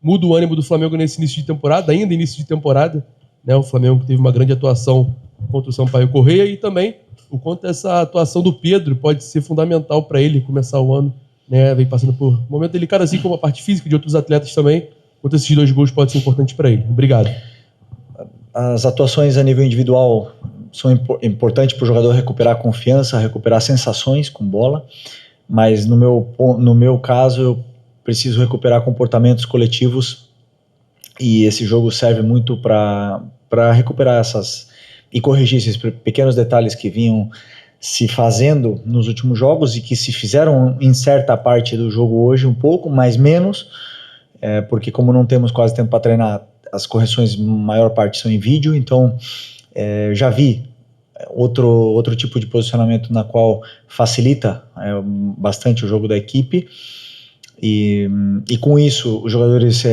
muda o ânimo do Flamengo nesse início de temporada, ainda início de temporada, né? O Flamengo teve uma grande atuação contra o Sampaio Corrêa e também o quanto essa atuação do Pedro pode ser fundamental para ele começar o ano, né? Vem passando por um momento delicado, assim como a parte física de outros atletas também. Quanto esses 2 gols podem ser importantes para ele. Obrigado. As atuações a nível individual são importantes para o jogador recuperar a confiança, recuperar sensações com bola, mas no meu caso eu preciso recuperar comportamentos coletivos e esse jogo serve muito para recuperar e corrigir esses pequenos detalhes que vinham se fazendo nos últimos jogos e que se fizeram em certa parte do jogo hoje um pouco, mas menos, porque como não temos quase tempo para treinar, as correções, maior parte são em vídeo, então já vi outro tipo de posicionamento na qual facilita bastante o jogo da equipe e com isso os jogadores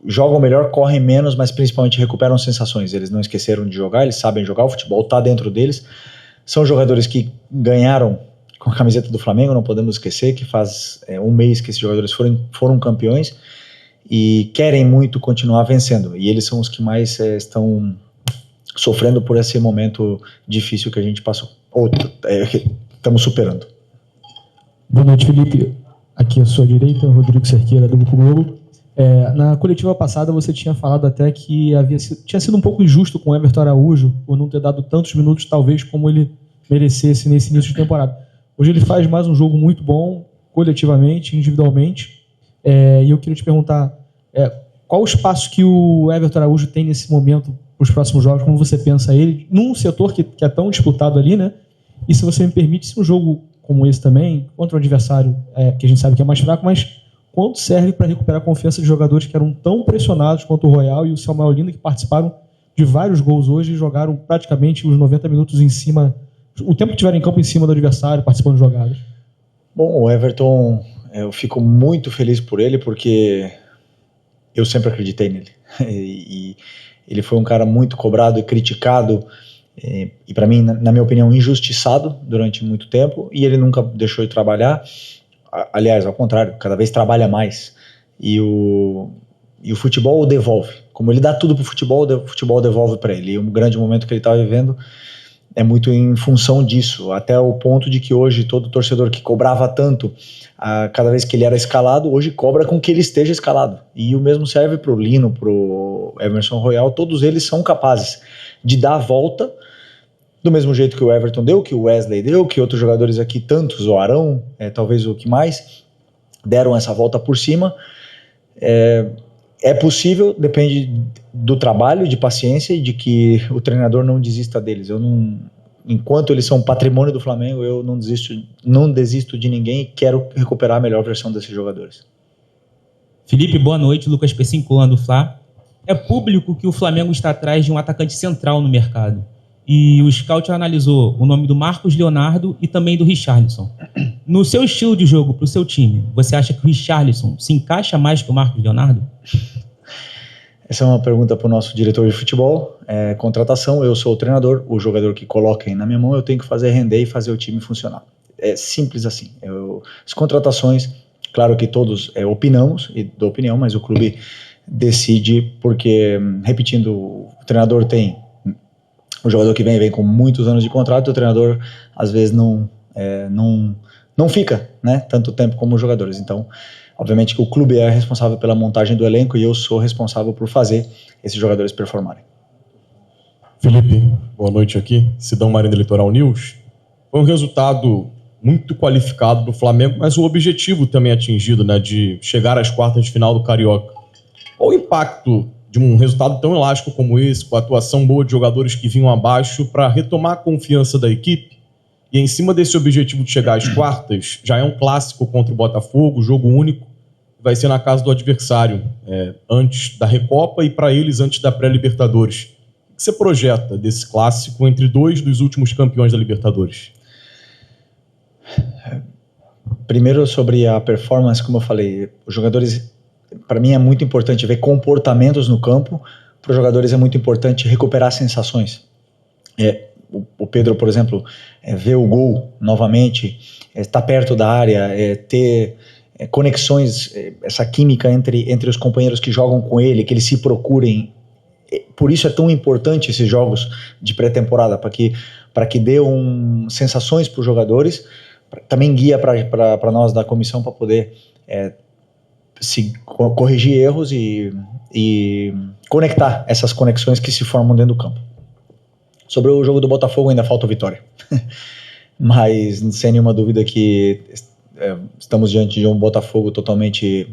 jogam melhor, correm menos, mas principalmente recuperam sensações. Eles não esqueceram de jogar, eles sabem jogar, o futebol está dentro deles. São jogadores que ganharam com a camiseta do Flamengo, não podemos esquecer que faz um mês que esses jogadores foram campeões e querem muito continuar vencendo. E eles são os que mais estão sofrendo por esse momento difícil que a gente passou. Estamos superando. Boa noite, Felipe. Aqui à sua direita, Rodrigo Cerqueira, do Grupo Globo. Na coletiva passada você tinha falado até que tinha sido um pouco injusto com o Everton Araújo por não ter dado tantos minutos, talvez, como ele merecesse nesse início de temporada. Hoje ele faz mais um jogo muito bom, coletivamente, individualmente, e eu queria te perguntar qual o espaço que o Everton Araújo tem nesse momento para os próximos jogos, como você pensa ele, num setor que é tão disputado ali, né? E se você me permite, se um jogo como esse também, contra um adversário que a gente sabe que é mais fraco, mas quanto serve para recuperar a confiança de jogadores que eram tão pressionados quanto o Royal e o Samuel Lino, que participaram de vários gols hoje e jogaram praticamente os 90 minutos em cima, o tempo que tiveram em campo em cima do adversário, participando de jogadas? Bom, o Everton, eu fico muito feliz por ele, porque eu sempre acreditei nele. E ele foi um cara muito cobrado e criticado, e para mim, na minha opinião, injustiçado durante muito tempo, e ele nunca deixou de trabalhar. Aliás, ao contrário, cada vez trabalha mais. E o futebol o devolve. Como ele dá tudo pro futebol, o futebol devolve para ele. E o grande momento que ele está vivendo é muito em função disso. Até o ponto de que hoje todo torcedor que cobrava tanto cada vez que ele era escalado, hoje cobra com que ele esteja escalado. E o mesmo serve pro Lino, pro Emerson Royal. Todos eles são capazes de dar a volta do mesmo jeito que o Everton deu, que o Wesley deu, que outros jogadores aqui, tantos, o Arão, talvez o que mais, deram essa volta por cima. É possível, depende do trabalho, de paciência e de que o treinador não desista deles. Enquanto eles são patrimônio do Flamengo, eu não desisto de ninguém e quero recuperar a melhor versão desses jogadores. Felipe, boa noite. Lucas Pessincoan, do Fla. É público que o Flamengo está atrás de um atacante central no mercado. E o scout analisou o nome do Marcos Leonardo e também do Richarlison. No seu estilo de jogo, para o seu time, você acha que o Richarlison se encaixa mais que o Marcos Leonardo? Essa é uma pergunta para o nosso diretor de futebol. Contratação, eu sou o treinador, o jogador que coloquem na minha mão, eu tenho que fazer render e fazer o time funcionar. É simples assim. As contratações, claro que todos opinamos e dou opinião, mas o clube decide porque, repetindo, o treinador tem... O jogador que vem com muitos anos de contrato, o treinador às vezes não fica, né, tanto tempo como os jogadores. Então, obviamente que o clube é responsável pela montagem do elenco e eu sou responsável por fazer esses jogadores performarem. Felipe, boa noite aqui. Sidão Marina Litoral News. Foi um resultado muito qualificado do Flamengo, mas o objetivo também atingido, né, de chegar às quartas de final do Carioca. Qual o impacto de um resultado tão elástico como esse, com a atuação boa de jogadores que vinham abaixo, para retomar a confiança da equipe? E em cima desse objetivo de chegar às quartas, já é um clássico contra o Botafogo, jogo único, vai ser na casa do adversário, antes da Recopa e para eles antes da pré-Libertadores. O que você projeta desse clássico entre dois dos últimos campeões da Libertadores? Primeiro, sobre a performance, como eu falei, os jogadores... Para mim é muito importante ver comportamentos no campo, para os jogadores é muito importante recuperar sensações. O Pedro, por exemplo, ver o gol novamente, estar perto da área, ter conexões, essa química entre os companheiros que jogam com ele, que eles se procurem. Por isso é tão importante esses jogos de pré-temporada, para que dê sensações para os jogadores, também guia para nós da comissão para poder corrigir erros e conectar essas conexões que se formam dentro do campo. Sobre o jogo do Botafogo ainda falta vitória, mas sem nenhuma dúvida que estamos diante de um Botafogo totalmente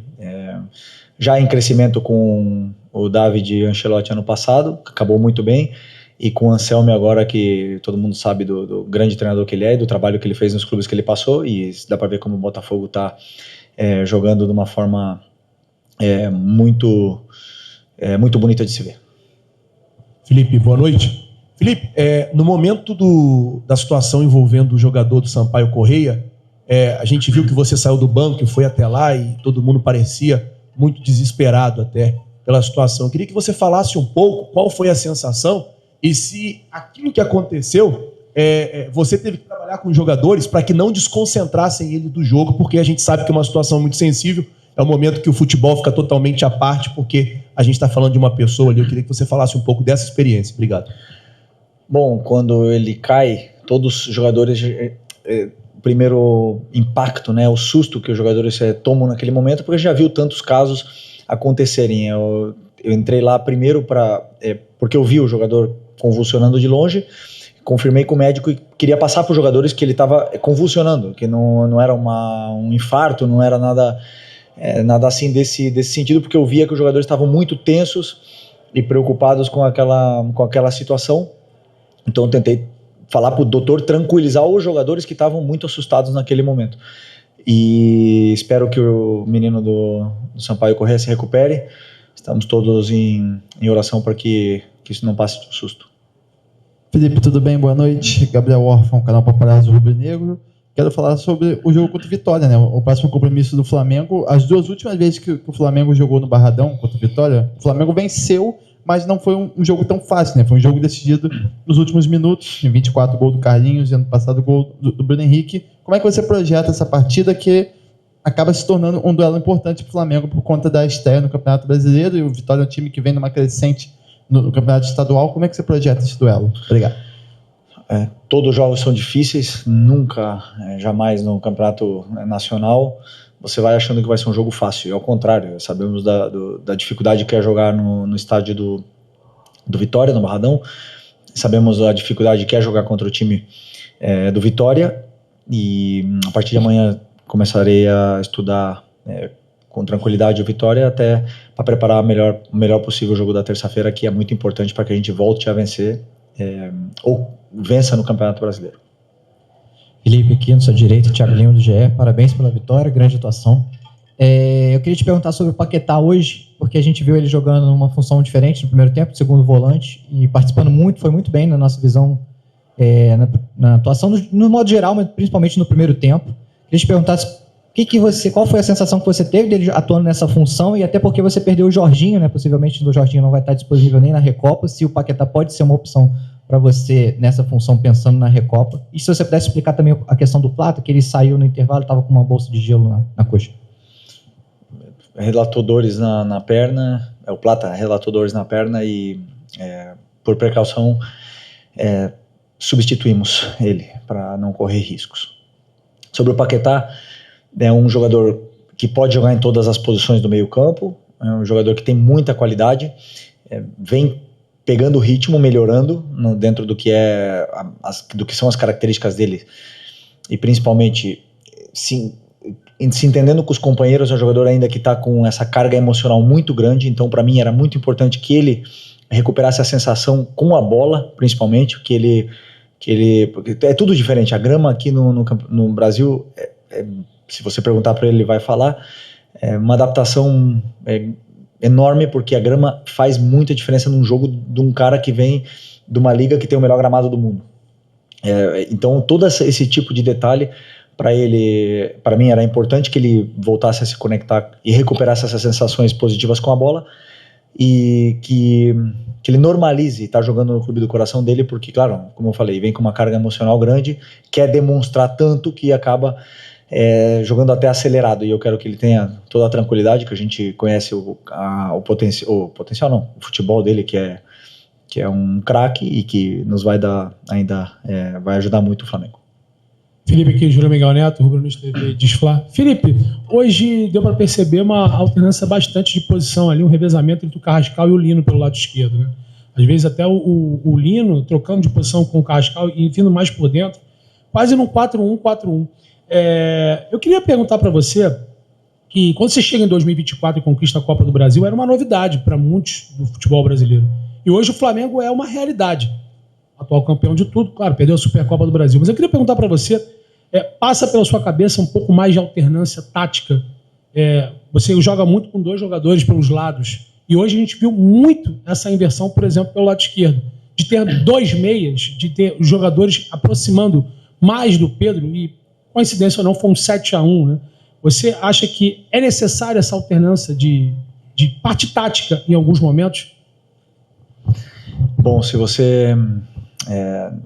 já em crescimento, com o David Ancelotti ano passado, que acabou muito bem, e com o Anselmi agora, que todo mundo sabe do grande treinador que ele é e do trabalho que ele fez nos clubes que ele passou, e dá para ver como o Botafogo está jogando de uma forma muito bonita de se ver. Felipe, boa noite. Felipe, no momento da situação envolvendo o jogador do Sampaio Corrêa, a gente viu que você saiu do banco e foi até lá e todo mundo parecia muito desesperado até pela situação. Eu queria que você falasse um pouco qual foi a sensação e se aquilo que aconteceu, você teve que trabalhar com os jogadores para que não desconcentrassem ele do jogo, porque a gente sabe que é uma situação muito sensível, é um momento que o futebol fica totalmente à parte, porque a gente está falando de uma pessoa ali. Eu queria que você falasse um pouco dessa experiência. Obrigado. Bom, quando ele cai, todos os jogadores... o primeiro impacto, né, o susto que os jogadores tomam naquele momento, porque já viu tantos casos acontecerem. Eu entrei lá primeiro porque eu vi o jogador convulsionando de longe, confirmei com o médico e queria passar para os jogadores que ele estava convulsionando, que não era um infarto, não era nada assim desse sentido, porque eu via que os jogadores estavam muito tensos e preocupados com aquela situação. Então eu tentei falar para o doutor tranquilizar os jogadores que estavam muito assustados naquele momento. E espero que o menino do Sampaio Corrêa se recupere. Estamos todos em oração para que isso não passe de susto. Felipe, tudo bem? Boa noite. Gabriel Orfão, canal Paparazzo Rubro Negro. Quero falar sobre o jogo contra o Vitória, né? O próximo compromisso do Flamengo. As duas últimas vezes que o Flamengo jogou no Barradão contra o Vitória, o Flamengo venceu, mas não foi um jogo tão fácil, né? Foi um jogo decidido nos últimos minutos, em 24 gol do Carlinhos, e ano passado gol do Bruno Henrique. Como é que você projeta essa partida que acaba se tornando um duelo importante para o Flamengo por conta da estreia no Campeonato Brasileiro, e o Vitória é um time que vem numa crescente no Campeonato Estadual? Como é que você projeta esse duelo? Obrigado. Todos os jogos são difíceis, nunca, jamais no Campeonato Nacional você vai achando que vai ser um jogo fácil. Ao contrário, sabemos da dificuldade que é jogar no estádio do Vitória, no Barradão. Sabemos a dificuldade que é jogar contra o time do Vitória, e a partir de amanhã começarei a estudar com tranquilidade o Vitória, até para preparar o melhor possível o jogo da terça-feira, que é muito importante para que a gente volte a vencer ou vença no Campeonato Brasileiro. Felipe, aqui na sua direita, Thiago Lima do GE, parabéns pela vitória, grande atuação. Eu queria te perguntar sobre o Paquetá hoje, porque a gente viu ele jogando numa função diferente no primeiro tempo, segundo volante, e participando muito, foi muito bem na nossa visão, na atuação no modo geral, mas principalmente no primeiro tempo. Queria te perguntar qual foi a sensação que você teve dele atuando nessa função, e até porque você perdeu o Jorginho, né? Possivelmente o Jorginho não vai estar disponível nem na Recopa, se o Paquetá pode ser uma opção para você nessa função, pensando na Recopa. E se você pudesse explicar também a questão do Plata, que ele saiu no intervalo, estava com uma bolsa de gelo na coxa. Relatou dores na perna, o Plata relatou dores na perna e, por precaução, substituímos ele para não correr riscos. Sobre o Paquetá, é um jogador que pode jogar em todas as posições do meio campo, é um jogador que tem muita qualidade, vem pegando o ritmo, melhorando dentro do que são as características dele, e principalmente se entendendo com os companheiros. É um jogador ainda que está com essa carga emocional muito grande, então para mim era muito importante que ele recuperasse a sensação com a bola, principalmente, porque é tudo diferente. A grama aqui no Brasil, se você perguntar para ele vai falar, é uma adaptação enorme, porque a grama faz muita diferença num jogo de um cara que vem de uma liga que tem o melhor gramado do mundo. Então todo esse tipo de detalhe para mim era importante, que ele voltasse a se conectar e recuperasse essas sensações positivas com a bola, e que ele normalize estar jogando no clube do coração dele, porque, claro, como eu falei, vem com uma carga emocional grande, quer demonstrar tanto que acaba jogando até acelerado, e eu quero que ele tenha toda a tranquilidade, que a gente conhece o potencial não, o futebol dele, que é um craque e que nos vai dar ainda, vai ajudar muito o Flamengo. Felipe aqui, Júlio Miguel Neto, Rubro News TV, Desfla. Felipe, hoje deu para perceber uma alternância bastante de posição ali, um revezamento entre o Carrascal e o Lino pelo lado esquerdo, né? Às vezes até o Lino trocando de posição com o Carrascal e vindo mais por dentro, quase num 4-1-4-1. Eu queria perguntar para você que quando você chega em 2024 e conquista a Copa do Brasil, era uma novidade para muitos do futebol brasileiro. E hoje o Flamengo é uma realidade. Atual campeão de tudo, claro, perdeu a Supercopa do Brasil. Mas eu queria perguntar para você, passa pela sua cabeça um pouco mais de alternância tática? Você joga muito com 2 jogadores pelos lados. E hoje a gente viu muito essa inversão, por exemplo, pelo lado esquerdo. De ter 2 meias, de ter os jogadores aproximando mais do Pedro, e coincidência ou não, foi um 7-1, né? Você acha que é necessária essa alternância de parte tática em alguns momentos? Bom, se você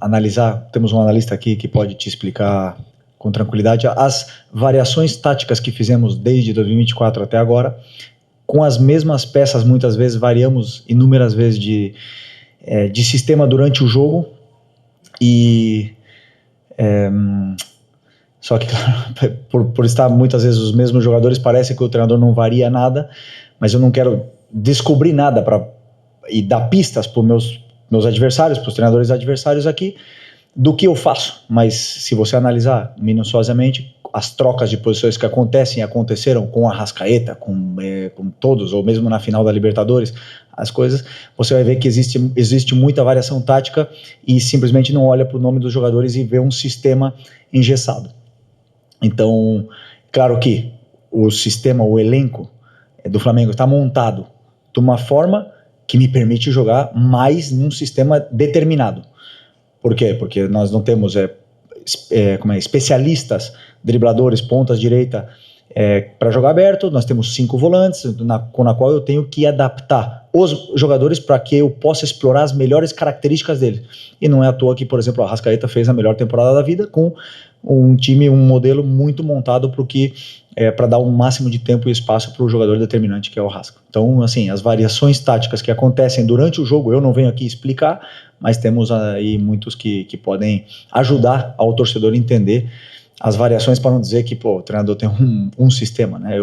analisar, temos um analista aqui que pode te explicar com tranquilidade as variações táticas que fizemos desde 2024 até agora, com as mesmas peças, muitas vezes variamos inúmeras vezes de sistema durante o jogo, e só que, claro, por estar muitas vezes os mesmos jogadores, parece que o treinador não varia nada, mas eu não quero descobrir nada e dar pistas para os meus adversários, para os treinadores adversários aqui, do que eu faço. Mas se você analisar minuciosamente as trocas de posições que aconteceram com a Arrascaeta, com todos, ou mesmo na final da Libertadores, as coisas, você vai ver que existe muita variação tática e simplesmente não olha para o nome dos jogadores e vê um sistema engessado. Então, claro que o sistema, o elenco do Flamengo está montado de uma forma que me permite jogar mais num sistema determinado. Por quê? Porque nós não temos especialistas, dribladores, pontas direita para jogar aberto, nós temos 5 volantes, com a qual eu tenho que adaptar os jogadores para que eu possa explorar as melhores características deles. E não é à toa que, por exemplo, a Arrascaeta fez a melhor temporada da vida com um time, um modelo muito montado para dar o máximo de tempo e espaço para o jogador determinante, que é o Arrasca. Então, assim, as variações táticas que acontecem durante o jogo, eu não venho aqui explicar, mas temos aí muitos que podem ajudar ao torcedor entender as variações, para não dizer que o treinador tem um sistema, né?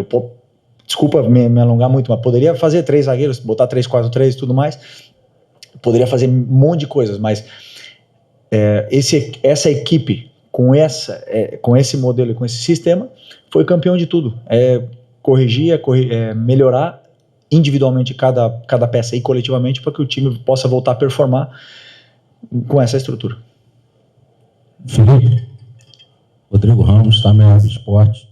Desculpa me alongar muito, mas poderia fazer 3 zagueiros, botar 3-4-3 e tudo mais, poderia fazer um monte de coisas, mas essa equipe com esse modelo e com esse sistema foi campeão de tudo. Corrigir, melhorar individualmente cada peça e coletivamente para que o time possa voltar a performar com essa estrutura. Felipe, Rodrigo Ramos, também do Esporte.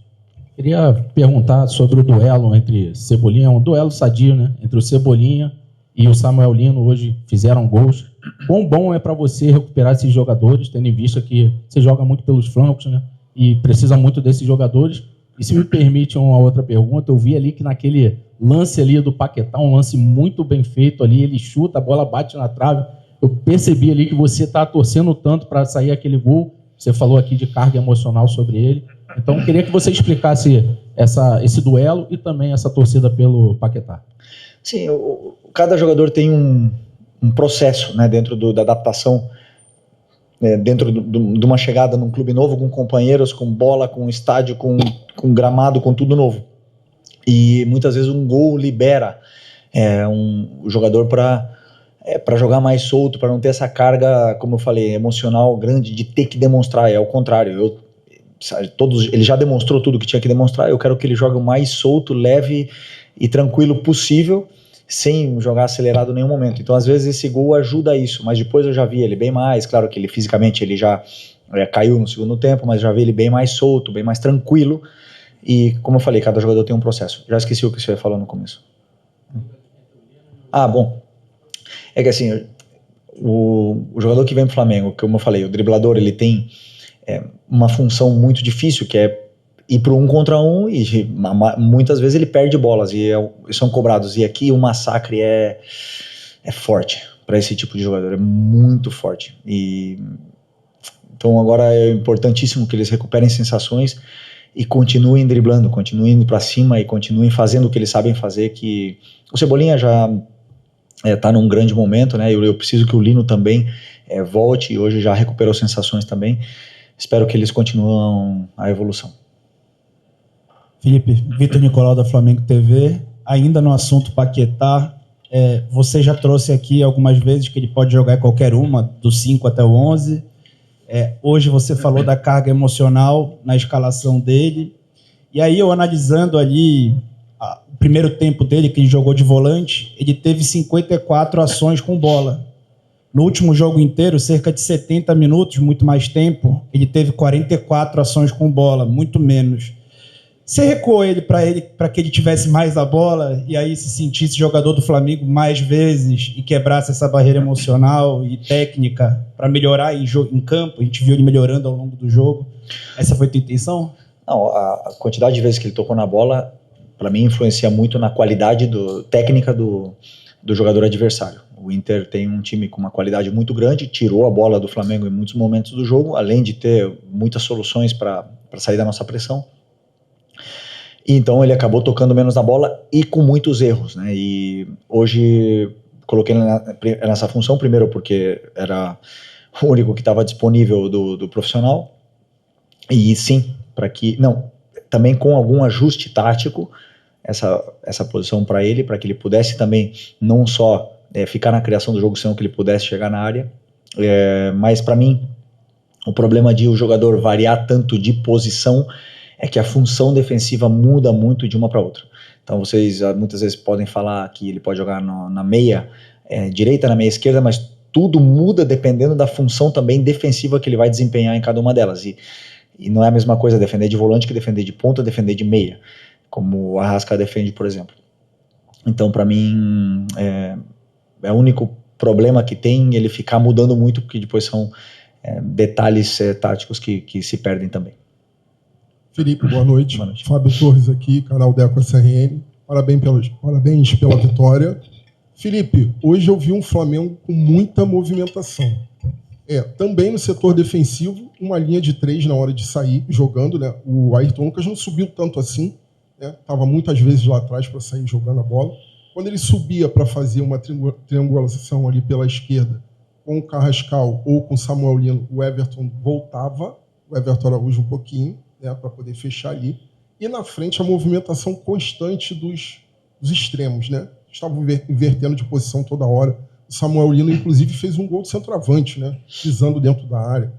Queria perguntar sobre o duelo entre Cebolinha, um duelo sadio, né? Entre o Cebolinha e o Samuel Lino, hoje fizeram gols. Quão bom é para você recuperar esses jogadores, tendo em vista que você joga muito pelos flancos, né? E precisa muito desses jogadores. E se me permite uma outra pergunta, eu vi ali que naquele lance ali do Paquetá, um lance muito bem feito ali, ele chuta, a bola bate na trave. Eu percebi ali que você está torcendo tanto para sair aquele gol. Você falou aqui de carga emocional sobre ele. Então, eu queria que você explicasse esse duelo e também essa torcida pelo Paquetá. Sim, cada jogador tem um processo, né, dentro da adaptação, dentro de uma chegada num clube novo, com companheiros, com bola, com estádio, com gramado, com tudo novo. E muitas vezes um gol libera o jogador para jogar mais solto, para não ter essa carga, como eu falei, emocional grande de ter que demonstrar. É o contrário, ele já demonstrou tudo que tinha que demonstrar, eu quero que ele jogue o mais solto, leve e tranquilo possível, sem jogar acelerado em nenhum momento. Então, às vezes, esse gol ajuda isso, mas depois eu já vi ele bem mais, claro que ele fisicamente ele já caiu no segundo tempo, mas já vi ele bem mais solto, bem mais tranquilo, e como eu falei, cada jogador tem um processo. Já esqueci o que você falou no começo. Bom, é que assim, o jogador que vem pro Flamengo, como eu falei, o driblador, ele tem uma função muito difícil, que é ir para 1 contra 1, e muitas vezes ele perde bolas e são cobrados, e aqui o massacre é forte para esse tipo de jogador, é muito forte, e então agora é importantíssimo que eles recuperem sensações e continuem driblando, continuem indo para cima e continuem fazendo o que eles sabem fazer, que o Cebolinha já está num grande momento, né? Eu preciso que o Lino também volte, e hoje já recuperou sensações também. Espero que eles continuem a evolução. Felipe, Vitor Nicolau da Flamengo TV, ainda no assunto Paquetá, você já trouxe aqui algumas vezes que ele pode jogar em qualquer uma, do 5 até o 11. Hoje você falou da carga emocional na escalação dele, e aí eu analisando ali o primeiro tempo dele, que ele jogou de volante, ele teve 54 ações com bola. No último jogo inteiro, cerca de 70 minutos, muito mais tempo, ele teve 44 ações com bola, muito menos. Você recuou ele para que ele tivesse mais a bola e aí se sentisse jogador do Flamengo mais vezes e quebrasse essa barreira emocional e técnica para melhorar em campo? A gente viu ele melhorando ao longo do jogo. Essa foi a tua intenção? Não, a quantidade de vezes que ele tocou na bola, para mim, influencia muito na qualidade técnica do jogador adversário. O Inter tem um time com uma qualidade muito grande, tirou a bola do Flamengo em muitos momentos do jogo, além de ter muitas soluções para sair da nossa pressão. Então ele acabou tocando menos na bola e com muitos erros, né? E hoje coloquei ele nessa função, primeiro porque era o único que estava disponível do profissional, e sim, também com algum ajuste tático, essa posição para ele, para que ele pudesse também não só ficar na criação do jogo, senão que ele pudesse chegar na área. Mas para mim, o problema de o jogador variar tanto de posição é que a função defensiva muda muito de uma para outra. Então vocês muitas vezes podem falar que ele pode jogar na meia direita, na meia esquerda, mas tudo muda dependendo da função também defensiva que ele vai desempenhar em cada uma delas. E não é a mesma coisa defender de volante que defender de ponta, defender de meia, como o Arrasca defende, por exemplo. Então, para mim, é o único problema que tem ele ficar mudando muito, porque depois são detalhes táticos que se perdem também. Felipe, boa noite. Fábio Torres aqui, canal Deco SRN. Parabéns pela vitória. Felipe, hoje eu vi um Flamengo com muita movimentação. Também no setor defensivo, uma linha de 3 na hora de sair, jogando, né? O Ayrton Lucas não subiu tanto assim, né? Estava muitas vezes lá atrás para sair jogando a bola. Quando ele subia para fazer uma triangulação ali pela esquerda, com o Carrascal ou com o Samuel Lino, o Everton voltava, o Everton Araújo um pouquinho, né, para poder fechar ali. E na frente a movimentação constante dos extremos, né? Estavam invertendo de posição toda hora. O Samuel Lino, inclusive, fez um gol de centroavante, né? Pisando dentro da área,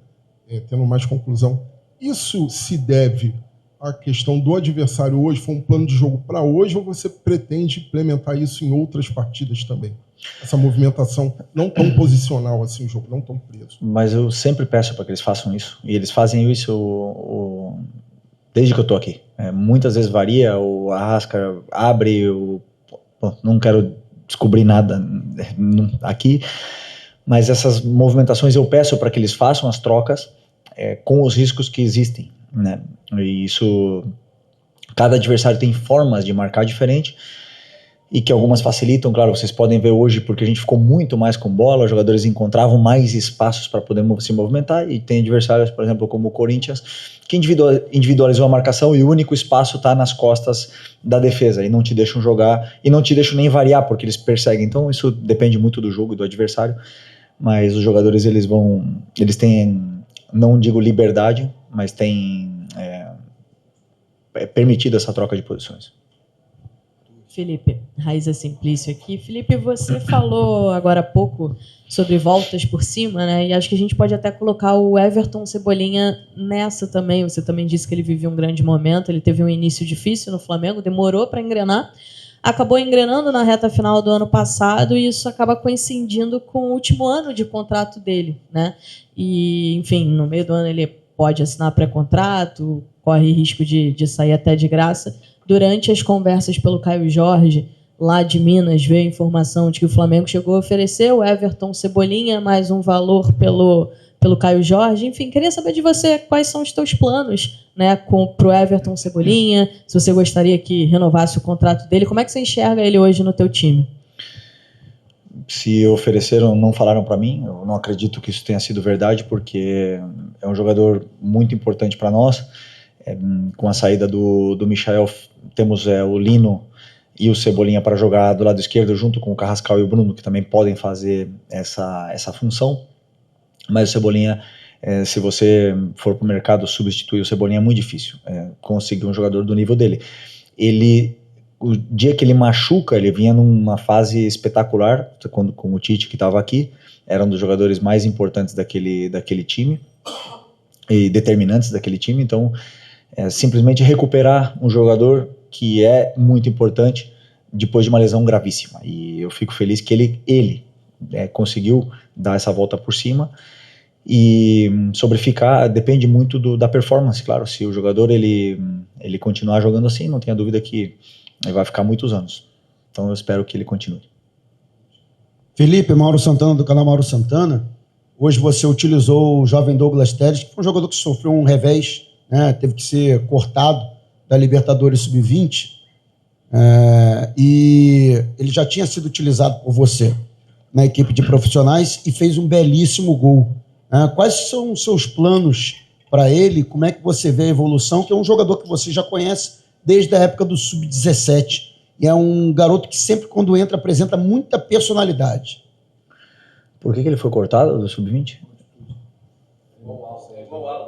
tendo mais conclusão. Isso se deve à questão do adversário hoje? Foi um plano de jogo para hoje ou você pretende implementar isso em outras partidas também? Essa movimentação não tão posicional assim, o jogo não tão preso. Mas eu sempre peço para que eles façam isso. E eles fazem isso desde que eu estou aqui. Muitas vezes varia, o Arrasca abre, não quero descobrir nada aqui, mas essas movimentações eu peço para que eles façam as trocas com os riscos que existem, né? E isso, cada adversário tem formas de marcar diferente, e que algumas facilitam, claro, vocês podem ver hoje, porque a gente ficou muito mais com bola, os jogadores encontravam mais espaços para poder se movimentar, e tem adversários, por exemplo, como o Corinthians, que individualizou a marcação e o único espaço está nas costas da defesa, e não te deixam jogar, e não te deixam nem variar, porque eles perseguem. Então isso depende muito do jogo e do adversário, mas os jogadores eles têm, não digo liberdade, mas têm permitido essa troca de posições. Felipe, Raíza Simplício aqui. Felipe, você falou agora há pouco sobre voltas por cima, né? E acho que a gente pode até colocar o Everton Cebolinha nessa também. Você também disse que ele vivia um grande momento, ele teve um início difícil no Flamengo, demorou para engrenar, acabou engrenando na reta final do ano passado e isso acaba coincidindo com o último ano de contrato dele, né? E, enfim, no meio do ano ele pode assinar pré-contrato, corre risco de sair até de graça. Durante as conversas pelo Caio Jorge, lá de Minas, veio a informação de que o Flamengo chegou a oferecer o Everton Cebolinha mais um valor pelo Caio Jorge. Enfim, queria saber de você quais são os teus planos, né, para o Everton Cebolinha, se você gostaria que renovasse o contrato dele, como é que você enxerga ele hoje no teu time? Se ofereceram, não falaram para mim, eu não acredito que isso tenha sido verdade, porque é um jogador muito importante para nós. Com a saída do Michael, temos o Lino e o Cebolinha para jogar do lado esquerdo, junto com o Carrascal e o Bruno, que também podem fazer essa função. Mas o Cebolinha, se você for para o mercado substituir o Cebolinha, é muito difícil conseguir um jogador do nível dele. O dia que ele machuca, ele vinha numa fase espetacular, com o Tite, que estava aqui, era um dos jogadores mais importantes daquele time e determinantes daquele time. Então, simplesmente recuperar um jogador que é muito importante depois de uma lesão gravíssima. E eu fico feliz que ele conseguiu dar essa volta por cima. E sobre ficar, depende muito da performance, claro. Se o jogador ele continuar jogando assim, não tenha dúvida que ele vai ficar muitos anos. Então eu espero que ele continue. Felipe, Mauro Santana, do canal Mauro Santana. Hoje você utilizou o jovem Douglas Telles, que foi um jogador que sofreu um revés, né? Teve que ser cortado da Libertadores Sub-20, e ele já tinha sido utilizado por você na equipe de profissionais e fez um belíssimo gol. Quais são os seus planos para ele? Como é que você vê a evolução? Que é um jogador que você já conhece desde a época do Sub-17. E é um garoto que sempre, quando entra, apresenta muita personalidade. Por que ele foi cortado do Sub-20?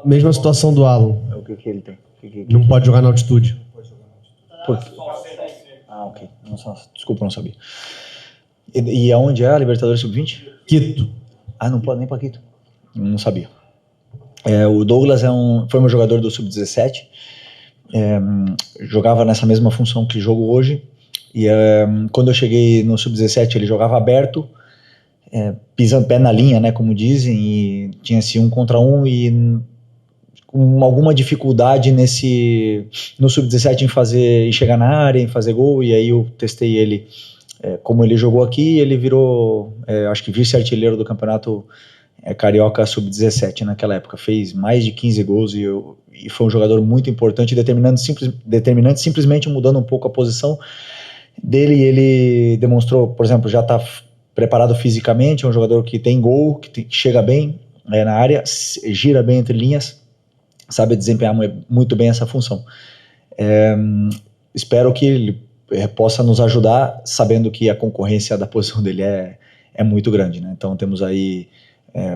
Mesma situação do Alan. O que ele tem? Não pode jogar na altitude. Ok. Desculpa, não sabia. E aonde é a Libertadores Sub-20? Quito. Não pode nem para Quito. Não sabia. O Douglas foi meu jogador do Sub-17. Jogava nessa mesma função que jogo hoje. E quando eu cheguei no Sub-17, ele jogava aberto, pisando pé na linha, né, como dizem, e tinha-se 1 contra 1 e com alguma dificuldade no Sub-17 em chegar na área, em fazer gol. E aí eu testei ele, como ele jogou aqui, ele virou, acho que vice-artilheiro do campeonato Carioca Sub-17 naquela época. Fez mais de 15 gols e foi um jogador muito importante, determinante, simplesmente mudando um pouco a posição dele. Ele demonstrou, por exemplo, já está preparado fisicamente, é um jogador que tem gol, que chega bem na área, gira bem entre linhas, sabe desempenhar muito bem essa função. Espero que ele possa nos ajudar, sabendo que a concorrência da posição dele é muito grande, né? Então temos aí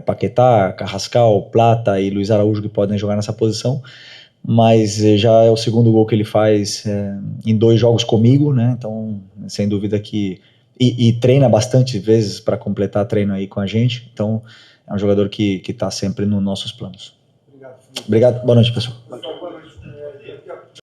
Paquetá, Carrascal, Plata e Luiz Araújo que podem jogar nessa posição, mas já é o segundo gol que ele faz em 2 jogos comigo, né? Então, sem dúvida que... E treina bastante vezes para completar treino aí com a gente, então é um jogador que está sempre nos nossos planos. Obrigado. Boa noite, pessoal.